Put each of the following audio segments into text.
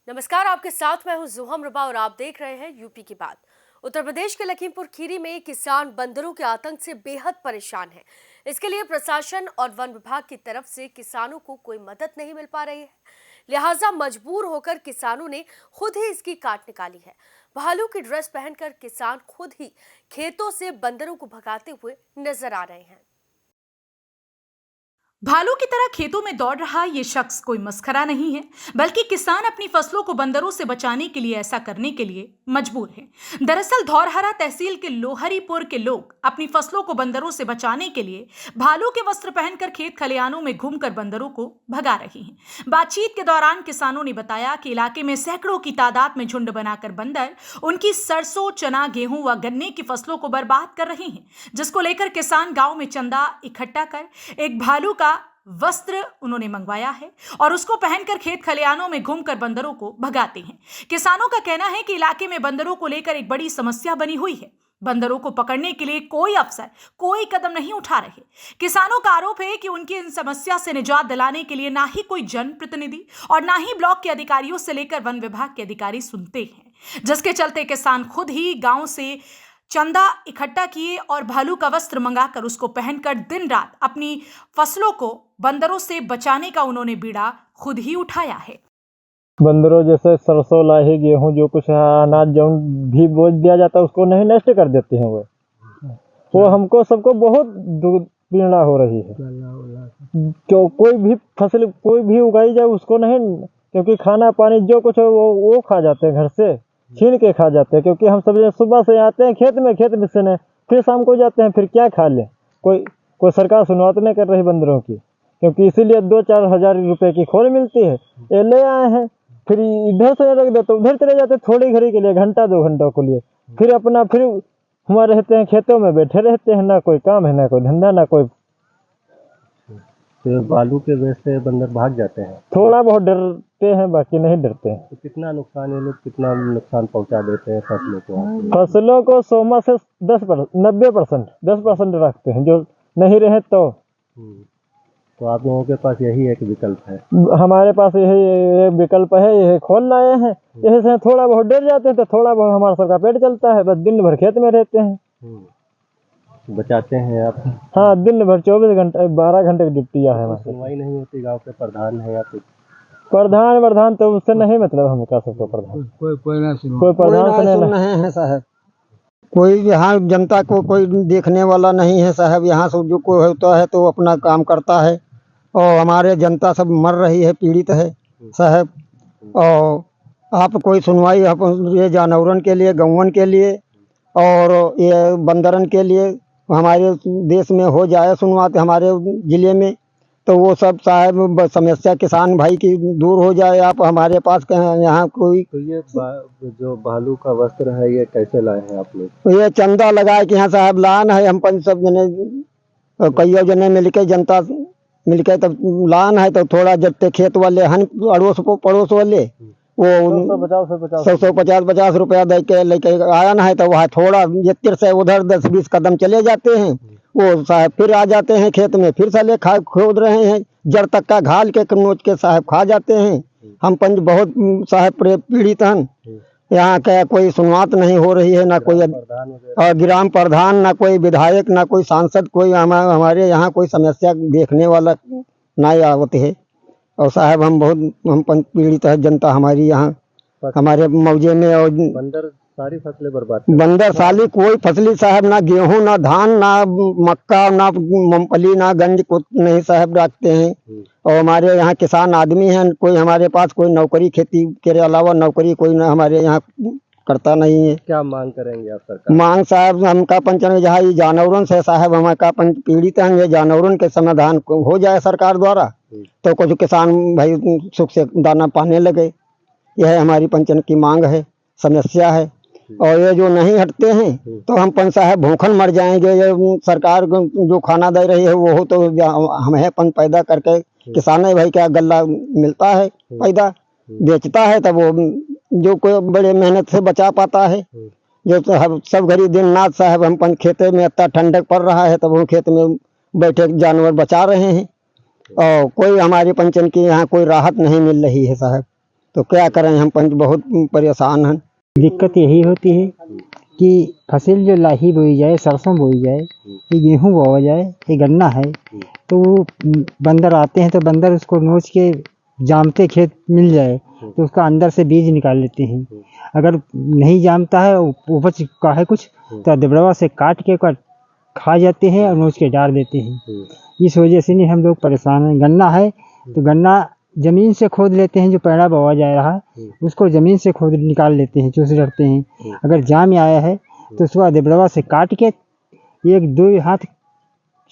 नमस्कार, आपके साथ मैं हूं जुहम रबा और आप देख रहे हैं यूपी की बात। उत्तर प्रदेश के लखीमपुर खीरी में किसान बंदरों के आतंक से बेहद परेशान हैं। इसके लिए प्रशासन और वन विभाग की तरफ से किसानों को कोई मदद नहीं मिल पा रही है, लिहाजा मजबूर होकर किसानों ने खुद ही इसकी काट निकाली है। भालू की ड्रेस पहनकर किसान खुद ही खेतों से बंदरों को भगाते हुए नजर आ रहे हैं। भालू की तरह खेतों में दौड़ रहा ये शख्स कोई मस्खरा नहीं है, बल्कि किसान अपनी फसलों को बंदरों से बचाने के लिए ऐसा करने के लिए मजबूर है। दरअसल धौरहरा तहसील के लोहरीपुर के लोग अपनी फसलों को बंदरों से बचाने के लिए भालू के वस्त्र पहनकर खेत खलिहानों में घूमकर बंदरों को भगा रहे हैं। बातचीत के दौरान किसानों ने बताया कि इलाके में सैकड़ों की तादाद में झुंड बनाकर बंदर उनकी सरसों, चना, गेहूं व गन्ने की फसलों को बर्बाद कर रहे हैं, जिसको लेकर किसान गांव में चंदा इकट्ठा कर एक भालू का वस्त्र उन्होंने मंगवाया है और उसको पहनकर खेत खलिहानों में घूमकर बंदरों को भगाते हैं। किसानों का कहना है कि इलाके में बंदरों को लेकर एक बड़ी समस्या बनी हुई है। बंदरों को पकड़ने के लिए कोई अफसर कोई कदम नहीं उठा रहे। किसानों का आरोप है कि उनकी इन समस्या से निजात दिलाने के लिए ना ही कोई जनप्रतिनिधि और ना ही ब्लॉक के अधिकारियों से लेकर वन विभाग के अधिकारी सुनते हैं, जिसके चलते किसान खुद ही गांव से चंदा इकट्ठा किए और भालू का वस्त्र मंगाकर उसको पहनकर दिन रात अपनी फसलों को बंदरों से बचाने का उन्होंने बीड़ा खुद ही उठाया है। बंदरों जैसे सरसों, लाही, गेहूं जो कुछ अनाज जो भी बोझ दिया जाता है उसको नहीं नष्ट कर देते हैं। वो हमको सबको बहुत पीड़ा हो रही है। क्यों कोई भी फसल कोई भी उगाई जाए उसको नहीं, क्योंकि खाना पानी जो कुछ है वो खा जाते हैं, घर से छीन के खा जाते हैं। क्योंकि हम सब सुबह से आते हैं खेत में से नहीं, फिर शाम को जाते हैं, फिर क्या खा लें। कोई सरकार सुनवाई नहीं कर रही बंदरों की, क्योंकि इसीलिए 2-4 हजार रुपए की खोल मिलती है। ये ले आए हैं, फिर इधर से रख देते उधर चले जाते थोड़ी घड़ी के लिए, घंटा 2 घंटों के लिए, फिर हमारे रहते हैं खेतों में बैठे रहते हैं। ना कोई काम है, ना कोई धंधा, ना कोई। तो बालू के वजह से बंदर भाग जाते हैं। थोड़ा बहुत डरते हैं, बाकी नहीं डरते हैं। तो कितना नुकसान ये लोग कितना नुकसान पहुंचा देते हैं फसलों को? फसलों को 100 से 90% 10% रखते हैं, जो नहीं रहे तो आप लोगों के पास यही एक विकल्प है? हमारे पास यही एक विकल्प है, यही खोल लाए हैं। जैसे से थोड़ा बहुत डर जाते हैं तो थोड़ा बहुत हमारा सबका पेट चलता है। बस दिन भर खेत में रहते हैं। बचाते हैं आप? हाँ, दिन भर 24 घंटे 12 घंटे की ड्यूटी है हमारी। सुनवाई नहीं होती? गांव के प्रधान है या कुछ? प्रधान तो उससे नहीं, मतलब हम क्या सबको प्रधान कोई प्रधान से नहीं है साहब। कोई यहाँ जनता को कोई देखने वाला नहीं है साहब। यहाँ से जो कोई होता है तो अपना काम करता है, और हमारे जनता सब मर रही है, पीड़ित है साहब। और आप कोई सुनवाई ये जानवरन के लिए, गौवन के लिए और ये बंदरन के लिए हमारे देश में हो जाए सुनवाई, हमारे ज़िले में, तो वो सब साहब समस्या किसान भाई की दूर हो जाए। आप हमारे पास यहाँ कोई। तो ये जो भालू का वस्त्र है ये कैसे लाए हैं आप लोग? ये चंदा लगाए कि यहाँ साहब लान है। हम सब जने कई जने मिलके, जनता मिलके तब लान है। तो थोड़ा जब खेत वाले हन अड़ोस पड़ोस वाले वो 150 रुपया दे के लेके आया ना है, तो वह थोड़ा ये से उधर 10-20 कदम चले जाते हैं। वो साहब फिर आ जाते हैं खेत में, फिर साले खोद रहे हैं, जड़ तक का घाल के नोच के साहब खा जाते हैं। हम पंच बहुत साहब पीड़ित हैं। यहाँ क्या कोई सुनवाई नहीं हो रही है, ना कोई ग्राम प्रधान, ना कोई विधायक, ना कोई सांसद, कोई हमारे यहाँ कोई समस्या देखने वाला नहीं आवत है। और साहब हम पीड़ित है जनता हमारी यहाँ हमारे मौजे में। और बंदर सारी फसलें बर्बाद, बंदर साली कोई फसली साहब, ना गेहूं, ना धान, ना मक्का, ना मूंगफली, ना गंज कुछ नहीं साहब रखते हैं। और हमारे यहाँ किसान आदमी हैं, कोई हमारे पास कोई नौकरी खेती के अलावा नौकरी कोई ना हमारे यहाँ करता नहीं है। क्या मांग करेंगे आप सरकार? मांग साहब हमका पंचन जहाँ ये जानवरों से साहब हमारा पीड़ित हैं, ये जानवरों के समाधान हो जाए सरकार द्वारा, तो कुछ किसान भाई सुख से दाना पाने लगे। यह हमारी पंचन की मांग है, समस्या है। और ये जो नहीं हटते हैं तो हम पंच साहब भूखन मर जाएंगे। ये सरकार जो खाना दे रही है वो तो हमें पन पैदा करके किसान भाई क्या गल्ला मिलता है, पैदा बेचता है, तब वो जो कोई बड़े मेहनत से बचा पाता है। जो सब घड़ी दिन रात साहब हम पन खेते में इतना ठंडक पड़ रहा है, तब वो खेत में बैठे जानवर बचा रहे हैं। और कोई हमारी पंचन की यहाँ कोई राहत नहीं मिल रही है साहब। तो क्या करें, हम पंच बहुत परेशान हैं। दिक्कत यही होती है कि फसल जो लाही बोई जाए, सरसों बोई जाए, ये गेहूँ बोया जाए, ये गन्ना है, तो वो बंदर आते हैं तो बंदर उसको नोच के जामते खेत मिल जाए तो उसका अंदर से बीज निकाल लेते हैं। अगर नहीं जामता है, उपज का है कुछ, तो दबड़वा से काट के खा जाते हैं और नोच के डाल देते हैं। इस वजह से नहीं हम लोग परेशान हैं। गन्ना है तो गन्ना जमीन से खोद लेते हैं, जो पैड़ा बोया जा रहा है उसको जमीन से खोद निकाल लेते हैं, चूस रखते हैं। अगर जाम आया है तो उसको दबड़वा से काट के 1-2 हाथ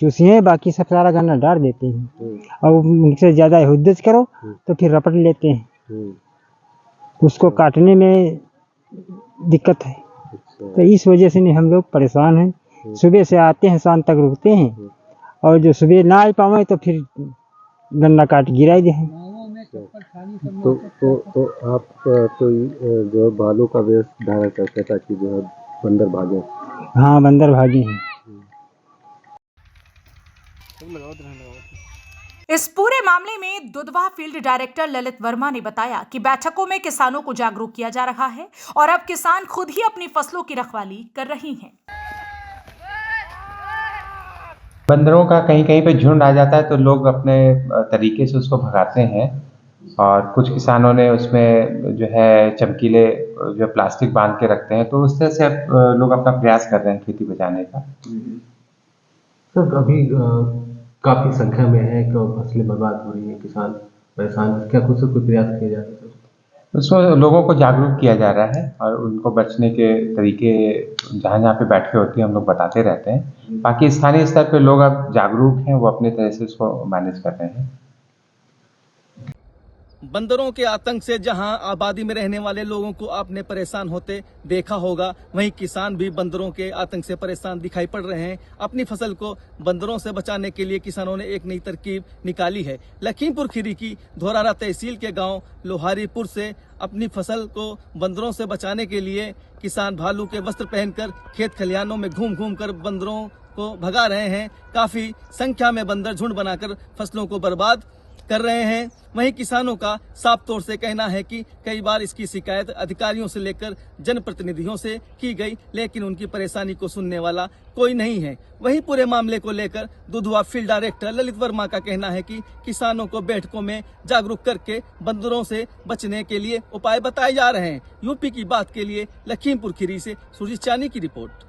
चूसिए, बाकी सब सारा गन्ना डाल देते हैं। और उनसे ज़्यादा हुद्दत करो तो फिर रपट लेते हैं, उसको काटने में दिक्कत है। तो इस वजह से नहीं हम लोग परेशान हैं। सुबह से आते हैं, शाम तक रुकते हैं, और जो सुबह ना आ पावे तो फिर गन्ना काट गिरा दे हैं। तो आप कोई जो है भालू का वेश धारण करते ताकि जो है बंदर भागे? हाँ, बंदर भागे हैं। इस पूरे मामले में दुधवा फील्ड डायरेक्टर ललित वर्मा ने बताया कि बैठकों में किसानों को जागरूक किया जा रहा है और अब किसान खुद ही अपनी फसलों की रखवाली कर रही हैं। बंदरों का कहीं कहीं पे झुंड आ जाता है तो लोग अपने तरीके से उसको भगाते हैं, और कुछ किसानों ने उसमें जो है चमकीले जो प्लास्टिक बांध के रखते हैं, तो उस तरह से लोग अपना प्रयास कर रहे हैं खेती बचाने का। सर, अभी काफ़ी संख्या में है कि फसलें बर्बाद हो रही हैं, किसान परेशान, क्या कुछ से कोई प्रयास किया जा रहा है? उसमें लोगों को जागरूक किया जा रहा है और उनको बचने के तरीके जहाँ जहाँ पे बैठके होती है हम लोग बताते रहते हैं। बाकी स्थानीय स्तर पे लोग अब जागरूक हैं, वो अपने तरह से उसको मैनेज कर रहे हैं। बंदरों के आतंक से जहां आबादी में रहने वाले लोगों को आपने परेशान होते देखा होगा, वहीं किसान भी बंदरों के आतंक से परेशान दिखाई पड़ रहे हैं। अपनी फसल को बंदरों से बचाने के लिए किसानों ने एक नई तरकीब निकाली है। लखीमपुर खीरी की धोरारा तहसील के गांव लोहारीपुर से अपनी फसल को बंदरों से बचाने के लिए किसान भालू के वस्त्र पहनकर खेत खलिहानों में घूम घूम कर बंदरों को भगा रहे हैं। काफी संख्या में बंदर झुंड बनाकर फसलों को बर्बाद कर रहे हैं। वहीं किसानों का साफ तौर से कहना है कि कई बार इसकी शिकायत अधिकारियों से लेकर जनप्रतिनिधियों से की गई, लेकिन उनकी परेशानी को सुनने वाला कोई नहीं है। वहीं पूरे मामले को लेकर दुधवा फील्ड डायरेक्टर ललित वर्मा का कहना है कि किसानों को बैठकों में जागरूक करके बंदरों से बचने के लिए उपाय बताए जा रहे हैं। यूपी की बात के लिए लखीमपुर खीरी से सुरजीत चानी की रिपोर्ट।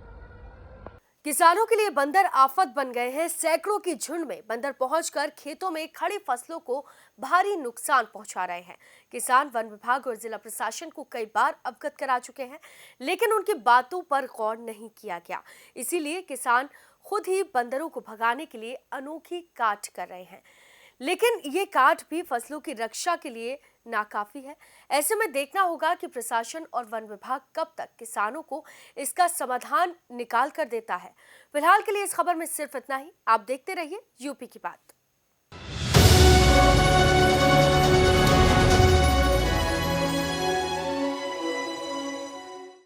किसानों के लिए बंदर आफत बन गए हैं। सैकड़ों की झुंड में बंदर पहुंचकर खेतों में खड़ी फसलों को भारी नुकसान पहुंचा रहे हैं। किसान वन विभाग और जिला प्रशासन को कई बार अवगत करा चुके हैं, लेकिन उनकी बातों पर गौर नहीं किया गया। इसीलिए किसान खुद ही बंदरों को भगाने के लिए अनोखी काट कर रहे हैं, लेकिन ये काट भी फसलों की रक्षा के लिए नाकाफी है। ऐसे में देखना होगा कि प्रशासन और वन विभाग कब तक किसानों को इसका समाधान निकाल कर देता है। फिलहाल के लिए इस खबर में सिर्फ इतना ही। आप देखते रहिए यूपी की बात।